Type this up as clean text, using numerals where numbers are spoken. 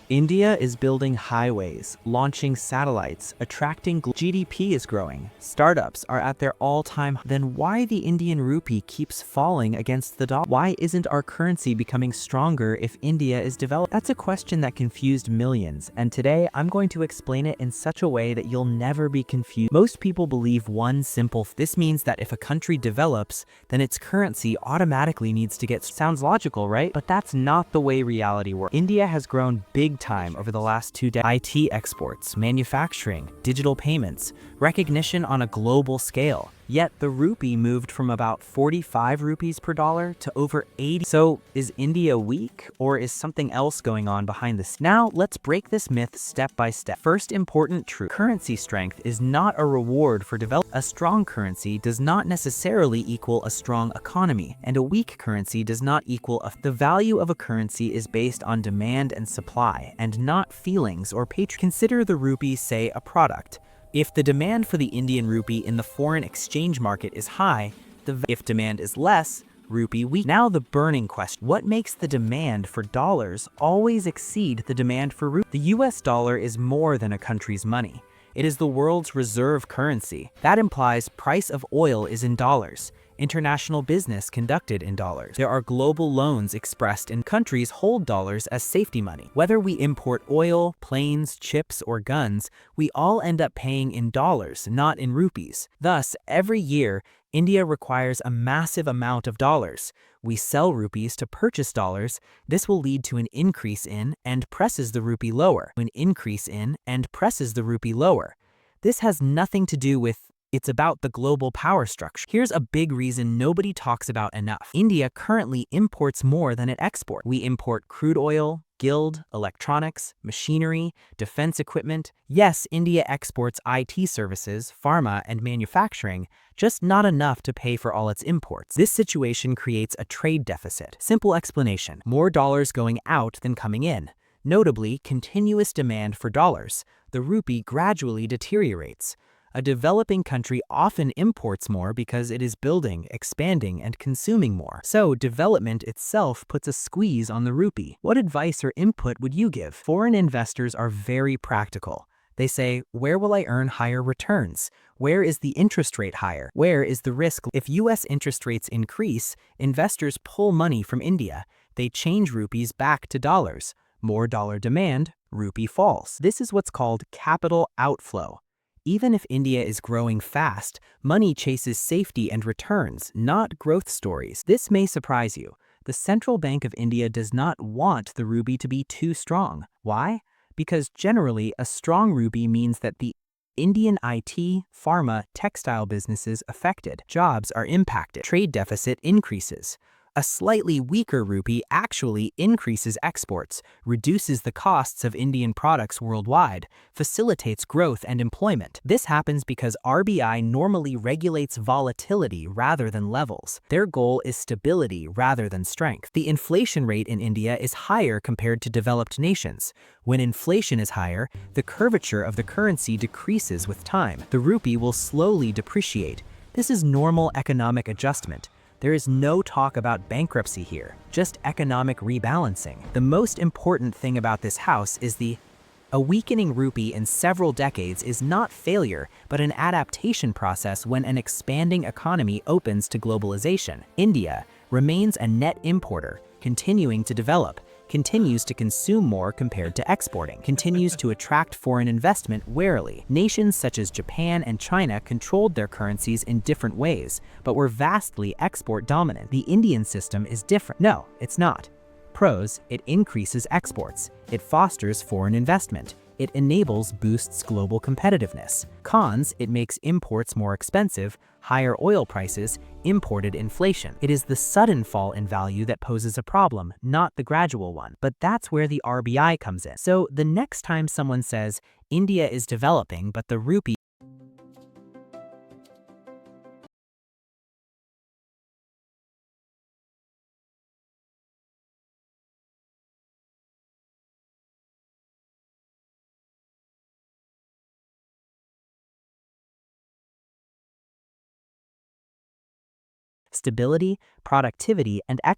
India is building highways, launching satellites, attracting GDP is growing. Startups are at their all-time. Then why the Indian rupee keeps falling against the dollar? Why isn't our currency becoming stronger if India is developed? That's a question that confused millions, and today I'm going to explain it in such a way that you'll never be confused. Most people believe one simple. This means that if a country develops, then its currency automatically needs to get. Sounds logical, right? But that's not the way reality works. India has grown big time over the last 2 decades. IT exports, manufacturing, digital payments, recognition on a global scale. Yet the rupee moved from about 45 rupees per dollar to over 80. So is India weak, or is something else going on behind this? Now let's break this myth step by step. First important truth: currency strength is not a reward for development. A strong currency does not necessarily equal a strong economy, and a weak currency does not equal the value of a currency is based on demand and supply, and not feelings or patriotism. Consider the rupee, say, a product. If the demand for the Indian rupee in the foreign exchange market is high, if demand is less, rupee weak. Now the burning question: what makes the demand for dollars always exceed the demand for rupee? The US dollar is more than a country's money. It is the world's reserve currency. That implies price of oil is in dollars. International business conducted in dollars. There are global loans expressed in countries hold dollars as safety money. Whether we import oil, planes, chips, or guns, we all end up paying in dollars, not in rupees. Thus, every year, India requires a massive amount of dollars. We sell rupees to purchase dollars. This will lead to an increase in and presses the rupee lower. An increase in and presses the rupee lower. This has nothing to do with. It's about the global power structure. Here's a big reason nobody talks about enough. India currently imports more than it exports. We import crude oil, guild, electronics, machinery, defense equipment. Yes, India exports IT services, pharma, and manufacturing, just not enough to pay for all its imports. This situation creates a trade deficit. Simple explanation: more dollars going out than coming in. Notably, continuous demand for dollars. The rupee gradually deteriorates. A developing country often imports more because it is building, expanding, and consuming more. So development itself puts a squeeze on the rupee. What advice or input would you give? Foreign investors are very practical. They say, where will I earn higher returns? Where is the interest rate higher? Where is the risk? If US interest rates increase, investors pull money from India. They change rupees back to dollars. More dollar demand, rupee falls. This is what's called capital outflow. Even if India is growing fast, money chases safety and returns, not growth stories. This may surprise you. The Central Bank of India does not want the rupee to be too strong. Why? Because generally, a strong rupee means that the Indian IT, pharma, textile businesses affected. Jobs are impacted. Trade deficit increases. A slightly weaker rupee actually increases exports, reduces the costs of Indian products worldwide, facilitates growth and employment. This happens because RBI normally regulates volatility rather than levels. Their goal is stability rather than strength. The inflation rate in India is higher compared to developed nations. When inflation is higher, the curvature of the currency decreases with time. The rupee will slowly depreciate. This is normal economic adjustment. There is no talk about bankruptcy here, just economic rebalancing. The most important thing about this house is a weakening rupee in several decades is not failure, but an adaptation process when an expanding economy opens to globalization. India remains a net importer, continuing to develop, continues to consume more compared to exporting, continues to attract foreign investment warily. Nations such as Japan and China controlled their currencies in different ways, but were vastly export dominant. The Indian system is different. No, it's not. Pros: it increases exports. It fosters foreign investment. It boosts global competitiveness. Cons: it makes imports more expensive, higher oil prices, imported inflation. It is the sudden fall in value that poses a problem, not the gradual one. But that's where the RBI comes in. So the next time someone says, India is developing, but the rupee stability, productivity, and